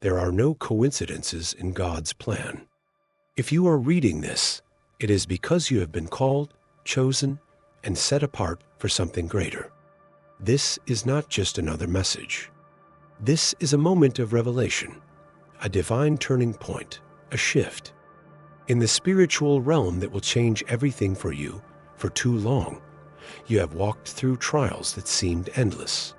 There are no coincidences in God's plan. If you are reading this, it is because you have been called, chosen, and set apart for something greater. This is not just another message. This is a moment of revelation, a divine turning point, a shift in the spiritual realm that will change everything for you. For too long, you have walked through trials that seemed endless.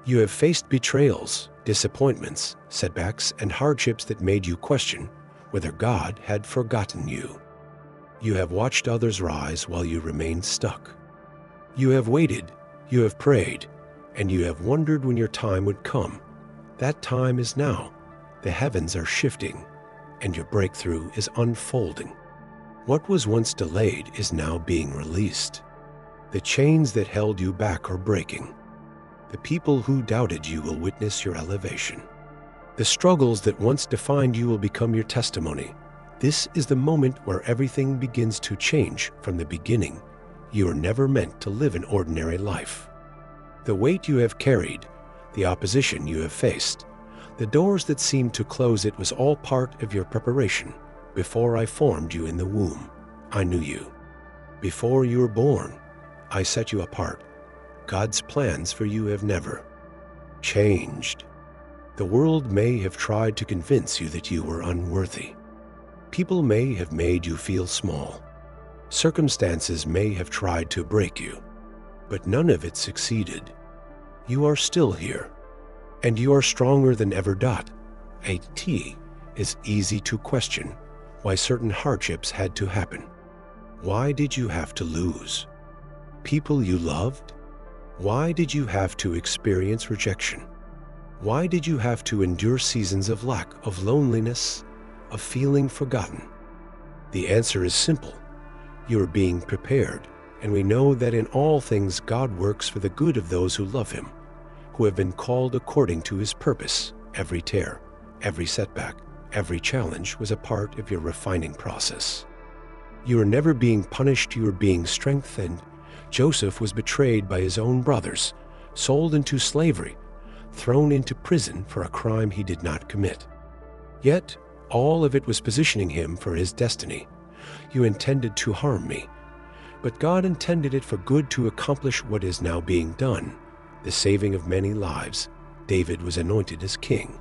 You have faced betrayals, disappointments, setbacks, and hardships that made you question whether God had forgotten you. You have watched others rise while you remained stuck. You have waited, you have prayed, and you have wondered when your time would come. That time is now. The heavens are shifting, and your breakthrough is unfolding. What was once delayed is now being released. The chains that held you back are breaking. The people who doubted you will witness your elevation. The struggles that once defined you will become your testimony. This is the moment where everything begins to change from the beginning. You are never meant to live an ordinary life. The weight you have carried, the opposition you have faced, the doors that seemed to close, it was all part of your preparation. Before I formed you in the womb, I knew you. Before you were born, I set you apart. God's plans for you have never changed. The world may have tried to convince you that you were unworthy. People may have made you feel small. Circumstances may have tried to break you, but none of it succeeded. You are still here, and you are stronger than ever. It is easy to question why certain hardships had to happen. Why did you have to lose people you loved? Why did you have to experience rejection? Why did you have to endure seasons of lack, of loneliness, of feeling forgotten? The answer is simple. You are being prepared, and we know that in all things God works for the good of those who love Him, who have been called according to His purpose. Every tear, every setback, every challenge was a part of your refining process. You are never being punished, you are being strengthened. Joseph was betrayed by his own brothers, sold into slavery, thrown into prison for a crime he did not commit. Yet, all of it was positioning him for his destiny. You intended to harm me, but God intended it for good to accomplish what is now being done, the saving of many lives. David was anointed as king,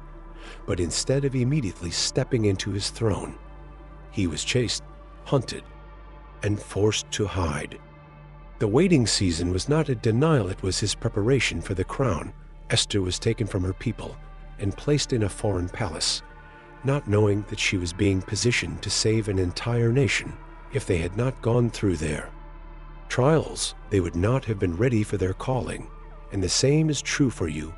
but instead of immediately stepping into his throne, he was chased, hunted, and forced to hide. The waiting season was not a denial, it was his preparation for the crown. Esther was taken from her people and placed in a foreign palace, not knowing that she was being positioned to save an entire nation. If they had not gone through their trials, they would not have been ready for their calling. And the same is true for you.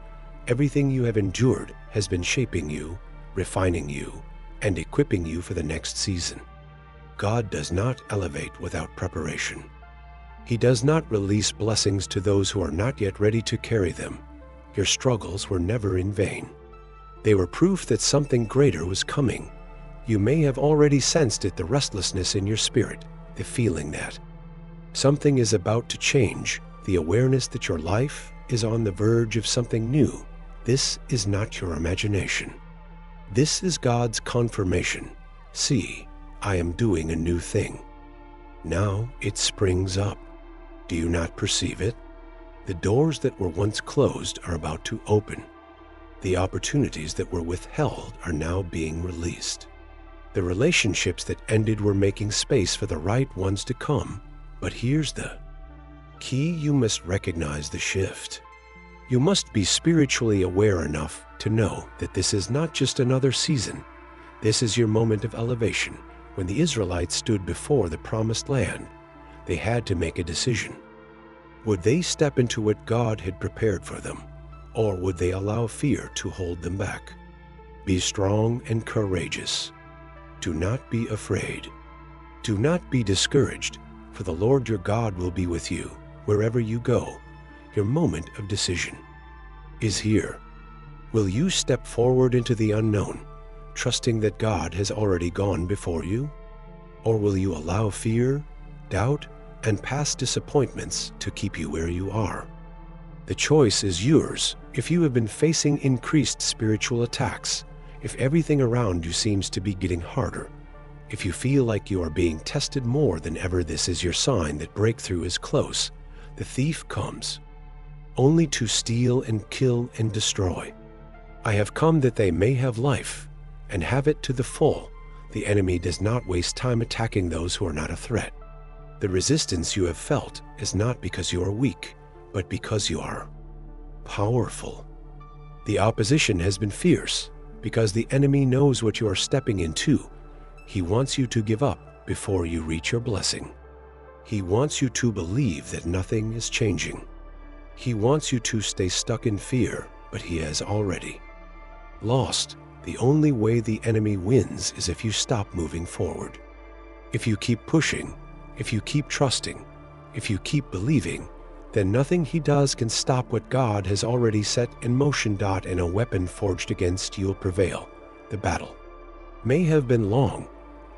Everything you have endured has been shaping you, refining you, and equipping you for the next season. God does not elevate without preparation. He does not release blessings to those who are not yet ready to carry them. Your struggles were never in vain. They were proof that something greater was coming. You may have already sensed it, the restlessness in your spirit, the feeling that something is about to change, the awareness that your life is on the verge of something new. This is not your imagination. This is God's confirmation. See, I am doing a new thing. Now it springs up. Do you not perceive it? The doors that were once closed are about to open. The opportunities that were withheld are now being released. The relationships that ended were making space for the right ones to come. But here's the key: you must recognize the shift. You must be spiritually aware enough to know that this is not just another season. This is your moment of elevation. When the Israelites stood before the promised land, they had to make a decision. Would they step into what God had prepared for them, or would they allow fear to hold them back? Be strong and courageous. Do not be afraid. Do not be discouraged, for the Lord your God will be with you wherever you go. Your moment of decision is here. Will you step forward into the unknown, trusting that God has already gone before you? Or will you allow fear, doubt, and past disappointments to keep you where you are? The choice is yours. If you have been facing increased spiritual attacks, if everything around you seems to be getting harder, if you feel like you are being tested more than ever, this is your sign that breakthrough is close. The thief comes only to steal and kill and destroy. I have come that they may have life and have it to the full. The enemy does not waste time attacking those who are not a threat. The resistance you have felt is not because you are weak, but because you are powerful. The opposition has been fierce because the enemy knows what you are stepping into. He wants you to give up before you reach your blessing. He wants you to believe that nothing is changing. He wants you to stay stuck in fear, but he has already lost. The only way the enemy wins is if you stop moving forward. If you keep pushing, if you keep trusting, if you keep believing, then nothing he does can stop what God has already set in motion. And a weapon forged against you will prevail. The battle may have been long,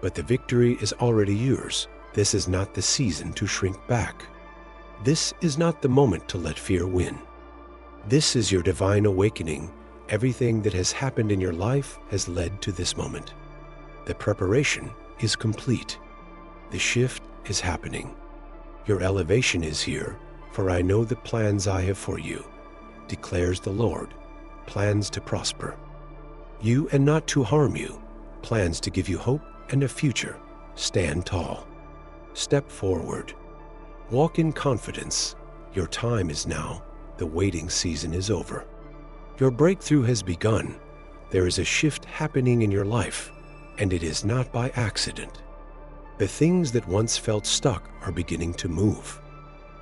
but the victory is already yours. This is not the season to shrink back. This is not the moment to let fear win. This is your divine awakening. Everything that has happened in your life has led to this moment. The preparation is complete. The shift is happening. Your elevation is here, for I know the plans I have for you, declares the Lord, plans to prosper you and not to harm you, plans to give you hope and a future. Stand tall. Step forward. Walk in confidence. Your time is now. The waiting season is over. Your breakthrough has begun. There is a shift happening in your life, and it is not by accident. The things that once felt stuck are beginning to move.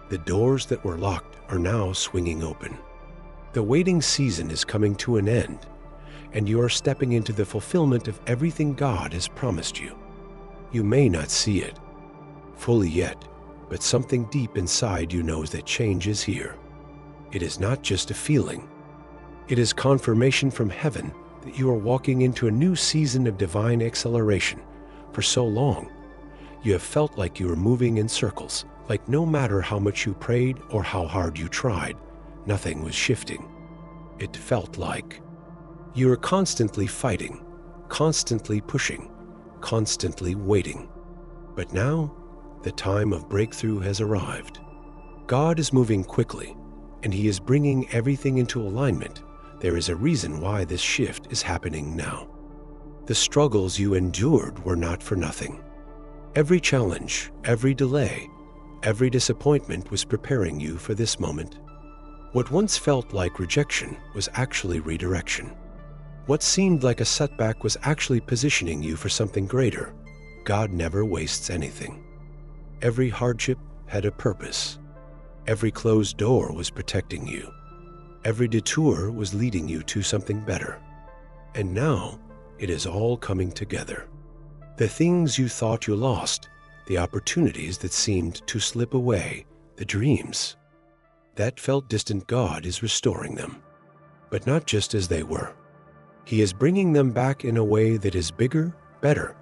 The doors that were locked are now swinging open. The waiting season is coming to an end, and you are stepping into the fulfillment of everything God has promised you. You may not see it fully yet, but something deep inside you knows that change is here. It is not just a feeling. It is confirmation from heaven that you are walking into a new season of divine acceleration. For so long, you have felt like you were moving in circles, like no matter how much you prayed or how hard you tried, nothing was shifting. It felt like you were constantly fighting, constantly pushing, constantly waiting. But now, the time of breakthrough has arrived. God is moving quickly, and He is bringing everything into alignment. There is a reason why this shift is happening now. The struggles you endured were not for nothing. Every challenge, every delay, every disappointment was preparing you for this moment. What once felt like rejection was actually redirection. What seemed like a setback was actually positioning you for something greater. God never wastes anything. Every hardship had a purpose. Every closed door was protecting you. Every detour was leading you to something better. And now, it is all coming together. The things you thought you lost, the opportunities that seemed to slip away, the dreams that felt distant, God is restoring them. But not just as they were. He is bringing them back in a way that is bigger, better,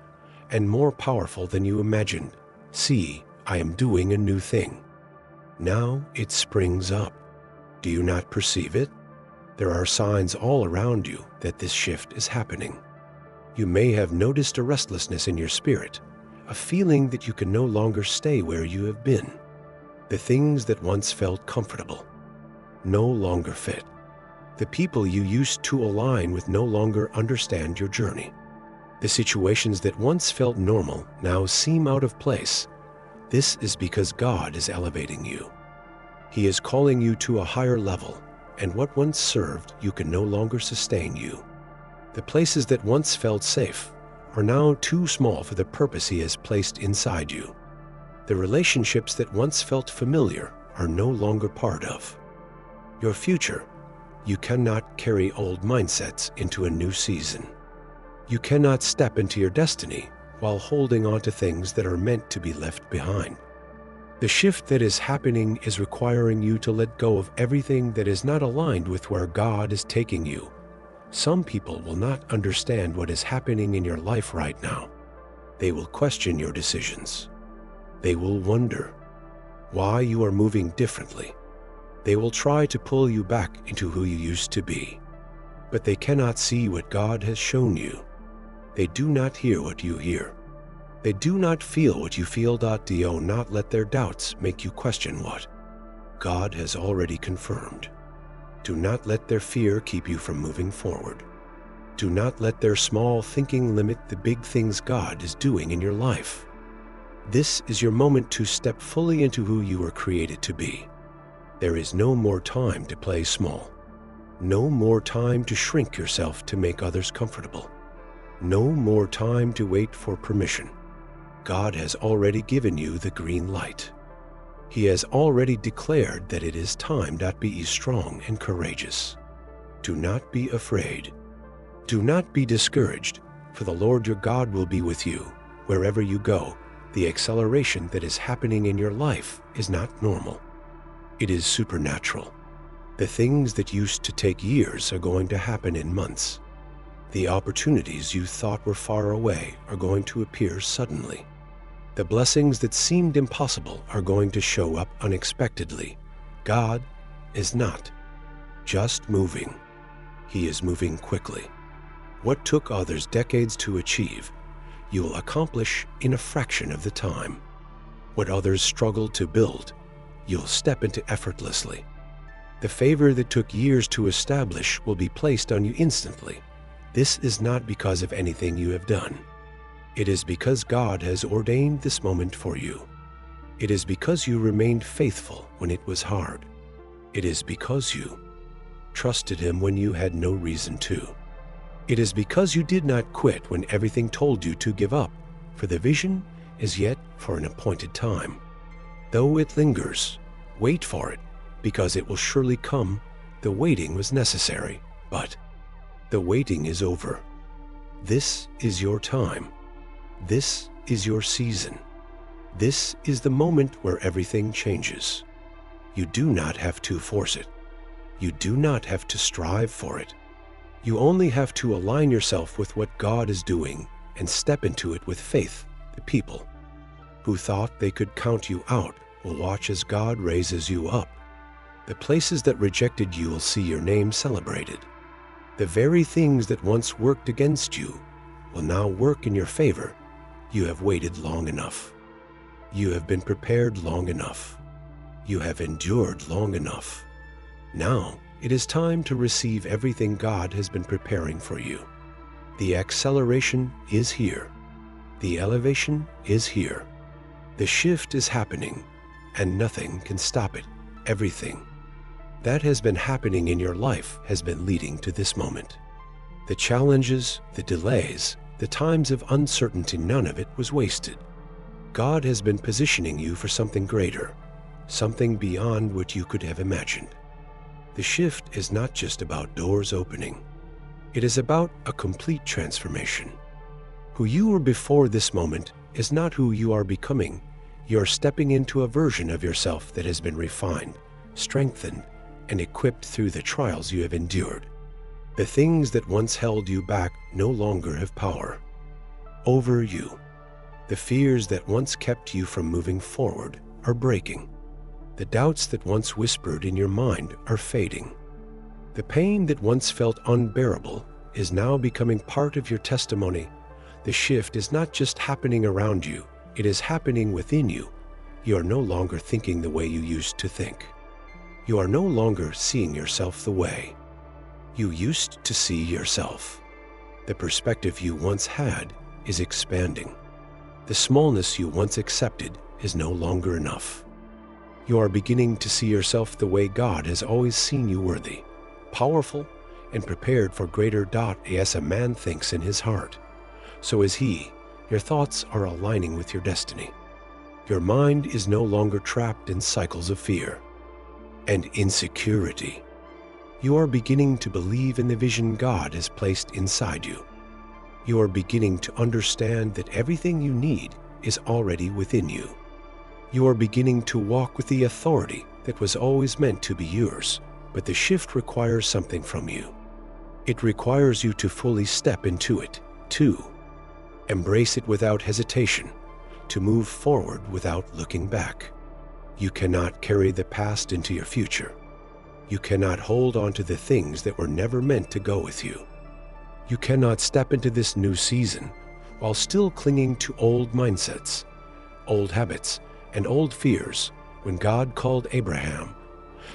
and more powerful than you imagined. See, I am doing a new thing. Now it springs up. Do you not perceive it? There are signs all around you that this shift is happening. You may have noticed a restlessness in your spirit, a feeling that you can no longer stay where you have been. The things that once felt comfortable no longer fit. The people you used to align with no longer understand your journey. The situations that once felt normal now seem out of place. This is because God is elevating you. He is calling you to a higher level, and what once served you can no longer sustain you. The places that once felt safe are now too small for the purpose He has placed inside you. The relationships that once felt familiar are no longer part of your future. You cannot carry old mindsets into a new season. You cannot step into your destiny while holding on to things that are meant to be left behind. The shift that is happening is requiring you to let go of everything that is not aligned with where God is taking you. Some people will not understand what is happening in your life right now. They will question your decisions. They will wonder why you are moving differently. They will try to pull you back into who you used to be. but they cannot see what God has shown you. They do not hear what you hear. They do not feel what you feel. Do not let their doubts make you question what God has already confirmed. Do not let their fear keep you from moving forward. Do not let their small thinking limit the big things God is doing in your life. This is your moment to step fully into who you were created to be. There is no more time to play small. No more time to shrink yourself to make others comfortable. No more time to wait for permission. God has already given you the green light. He has already declared that it is time. Be strong and courageous. Do not be afraid. Do not be discouraged, for the Lord your God will be with you wherever you go. The acceleration that is happening in your life is not normal. It is supernatural. The things that used to take years are going to happen in months. The opportunities you thought were far away are going to appear suddenly. The blessings that seemed impossible are going to show up unexpectedly. God is not just moving. He is moving quickly. What took others decades to achieve, you will accomplish in a fraction of the time. What others struggled to build, you'll step into effortlessly. The favor that took years to establish will be placed on you instantly. This is not because of anything you have done. It is because God has ordained this moment for you. It is because you remained faithful when it was hard. It is because you trusted Him when you had no reason to. It is because you did not quit when everything told you to give up, for the vision is yet for an appointed time. Though it lingers, wait for it, because it will surely come. The waiting was necessary, but the waiting is over. This is your time. This is your season. This is the moment where everything changes. You do not have to force it. You do not have to strive for it. You only have to align yourself with what God is doing and step into it with faith. The people who thought they could count you out will watch as God raises you up. The places that rejected you will see your name celebrated. The very things that once worked against you will now work in your favor. You have waited long enough. You have been prepared long enough. You have endured long enough. Now it is time to receive everything God has been preparing for you. The acceleration is here. The elevation is here. The shift is happening, and nothing can stop it. Everything that has been happening in your life has been leading to this moment. The challenges, the delays, the times of uncertainty, none of it was wasted. God has been positioning you for something greater, something beyond what you could have imagined. The shift is not just about doors opening. It is about a complete transformation. Who you were before this moment is not who you are becoming. You are stepping into a version of yourself that has been refined, strengthened, and equipped through the trials you have endured. The things that once held you back no longer have power over you. The fears that once kept you from moving forward are breaking. The doubts that once whispered in your mind are fading. The pain that once felt unbearable is now becoming part of your testimony. The shift is not just happening around you, it is happening within you. You are no longer thinking the way you used to think. You are no longer seeing yourself the way you used to see yourself. The perspective you once had is expanding. The smallness you once accepted is no longer enough. You are beginning to see yourself the way God has always seen you, worthy, powerful, and prepared for greater. As a man thinks in his heart, so is he. Your thoughts are aligning with your destiny. Your mind is no longer trapped in cycles of fear and insecurity. You are beginning to believe in the vision God has placed inside you. You are beginning to understand that everything you need is already within you. You are beginning to walk with the authority that was always meant to be yours, but the shift requires something from you. It requires you to fully step into it, to embrace it without hesitation, to move forward without looking back. You cannot carry the past into your future. You cannot hold on to the things that were never meant to go with you. You cannot step into this new season while still clinging to old mindsets, old habits, and old fears. When God called Abraham,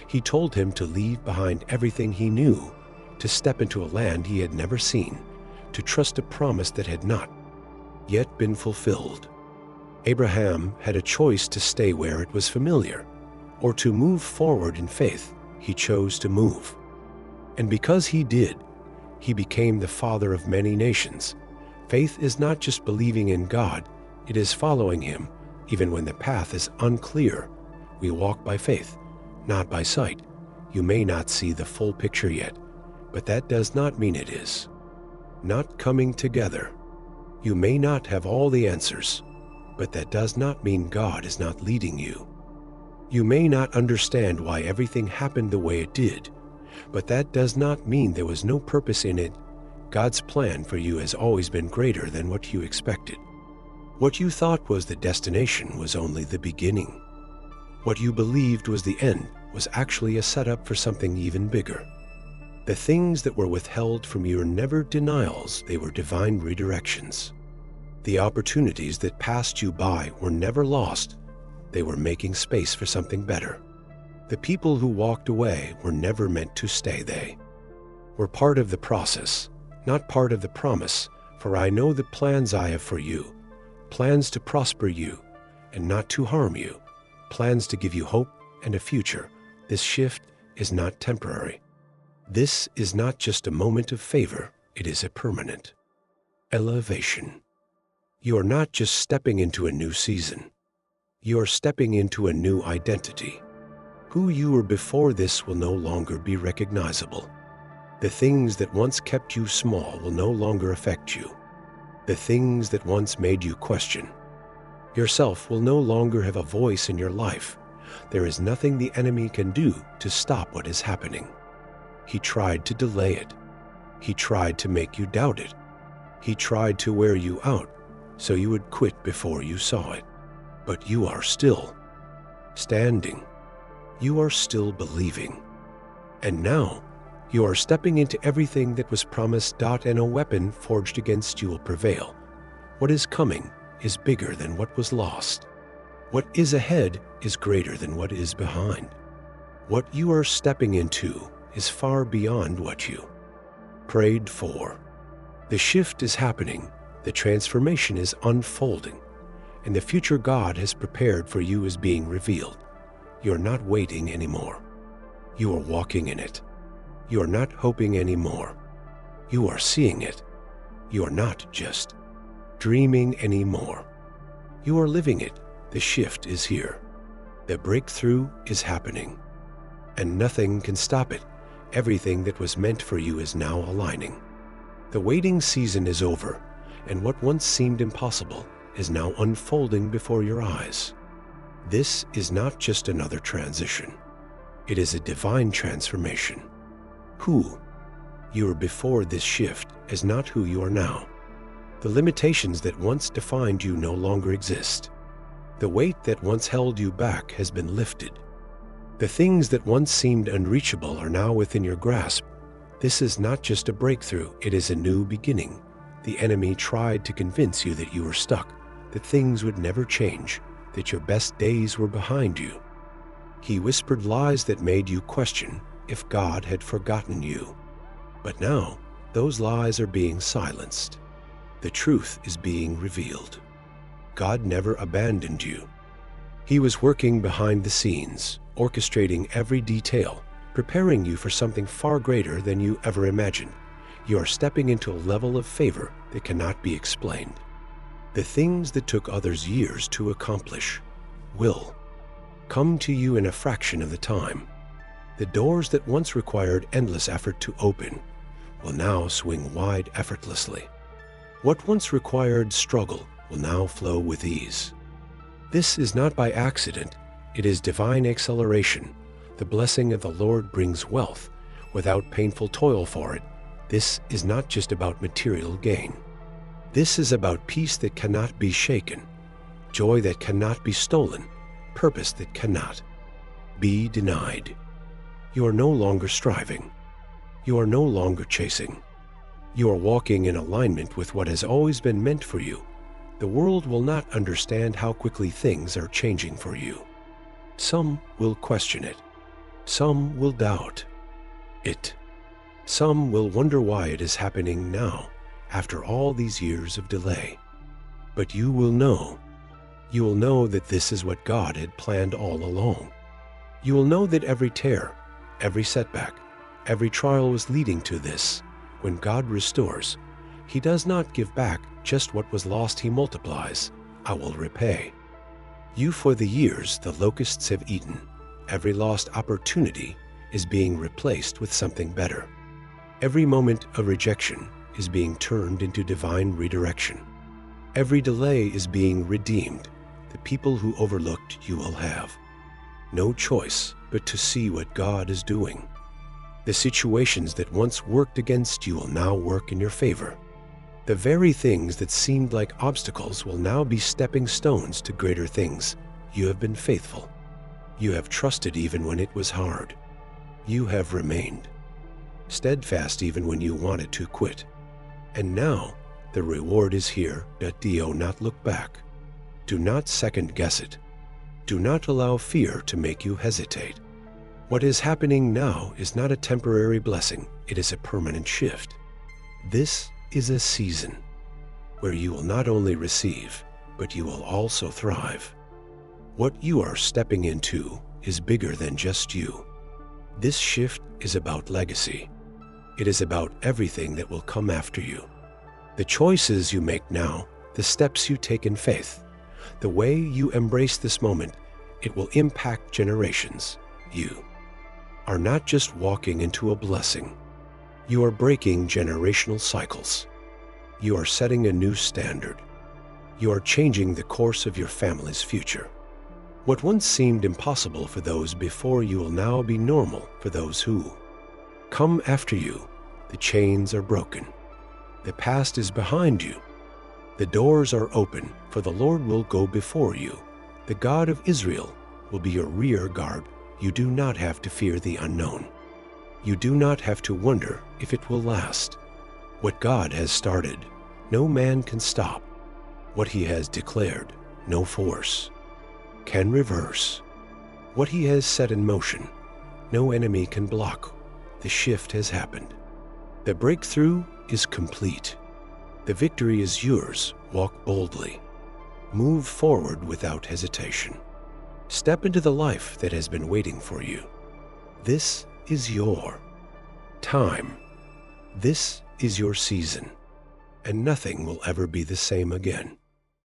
He told him to leave behind everything he knew, to step into a land he had never seen, to trust a promise that had not yet been fulfilled. Abraham had a choice to stay where it was familiar, or to move forward in faith. He chose to move. And because he did, he became the father of many nations. Faith is not just believing in God, it is following Him, even when the path is unclear. We walk by faith, not by sight. You may not see the full picture yet, but that does not mean it is not coming together. You may not have all the answers, but that does not mean God is not leading you. You may not understand why everything happened the way it did, but that does not mean there was no purpose in it. God's plan for you has always been greater than what you expected. What you thought was the destination was only the beginning. What you believed was the end was actually a setup for something even bigger. The things that were withheld from you were never denials, they were divine redirections. The opportunities that passed you by were never lost. They were making space for something better. The people who walked away were never meant to stay. They were part of the process, not part of the promise. For I know the plans I have for you, plans to prosper you and not to harm you, plans to give you hope and a future. This shift is not temporary. This is not just a moment of favor, it is a permanent elevation. You are not just stepping into a new season. You are stepping into a new identity. Who you were before this will no longer be recognizable. The things that once kept you small will no longer affect you. The things that once made you question yourself will no longer have a voice in your life. There is nothing the enemy can do to stop what is happening. He tried to delay it. He tried to make you doubt it. He tried to wear you out so you would quit before you saw it. But you are still standing. You are still believing. And now, you are stepping into everything that was promised. And no weapon forged against you will prevail. What is coming is bigger than what was lost. What is ahead is greater than what is behind. What you are stepping into is far beyond what you prayed for. The shift is happening. The transformation is unfolding. And the future God has prepared for you is being revealed. You are not waiting anymore. You are walking in it. You are not hoping anymore. You are seeing it. You are not just dreaming anymore. You are living it. The shift is here. The breakthrough is happening. And nothing can stop it. Everything that was meant for you is now aligning. The waiting season is over, and what once seemed impossible is now unfolding before your eyes. This is not just another transition. It is a divine transformation. Who you were before this shift is not who you are now. The limitations that once defined you no longer exist. The weight that once held you back has been lifted. The things that once seemed unreachable are now within your grasp. This is not just a breakthrough, it is a new beginning. The enemy tried to convince you that you were stuck, that things would never change, that your best days were behind you. He whispered lies that made you question if God had forgotten you. But now, those lies are being silenced. The truth is being revealed. God never abandoned you. He was working behind the scenes, orchestrating every detail, preparing you for something far greater than you ever imagined. You are stepping into a level of favor that cannot be explained. The things that took others years to accomplish will come to you in a fraction of the time. The doors that once required endless effort to open will now swing wide effortlessly. What once required struggle will now flow with ease. This is not by accident, it is divine acceleration. The blessing of the Lord brings wealth without painful toil for it. This is not just about material gain. This is about peace that cannot be shaken, joy that cannot be stolen, purpose that cannot be denied. You are no longer striving. You are no longer chasing. You are walking in alignment with what has always been meant for you. The world will not understand how quickly things are changing for you. Some will question it. Some will doubt it. Some will wonder why it is happening now, after all these years of delay. But you will know. You will know that this is what God had planned all along. You will know that every tear, every setback, every trial was leading to this. When God restores, He does not give back just what was lost. He multiplies. I will repay. You, for the years the locusts have eaten, every lost opportunity is being replaced with something better. Every moment of rejection is being turned into divine redirection. Every delay is being redeemed. The people who overlooked you will have no choice but to see what God is doing. The situations that once worked against you will now work in your favor. The very things that seemed like obstacles will now be stepping stones to greater things. You have been faithful. You have trusted even when it was hard. You have remained steadfast even when you wanted to quit. And now the reward is here. Do not look back. Do not second guess it. Do not allow fear to make you hesitate. What is happening now is not a temporary blessing. It is a permanent shift. This is a season where you will not only receive, but you will also thrive. What you are stepping into is bigger than just you. This shift is about legacy. It is about everything that will come after you. The choices you make now, the steps you take in faith, the way you embrace this moment, it will impact generations. You are not just walking into a blessing. You are breaking generational cycles. You are setting a new standard. You are changing the course of your family's future. What once seemed impossible for those before you will now be normal for those who come after you. The chains are broken. The past is behind you. The doors are open, for the Lord will go before you. The God of Israel will be your rear guard. You do not have to fear the unknown. You do not have to wonder if it will last. What God has started, no man can stop. What He has declared, no force can reverse. What He has set in motion, no enemy can block. The shift has happened. The breakthrough is complete. The victory is yours. Walk boldly. Move forward without hesitation. Step into the life that has been waiting for you. This is your time. This is your season, and nothing will ever be the same again.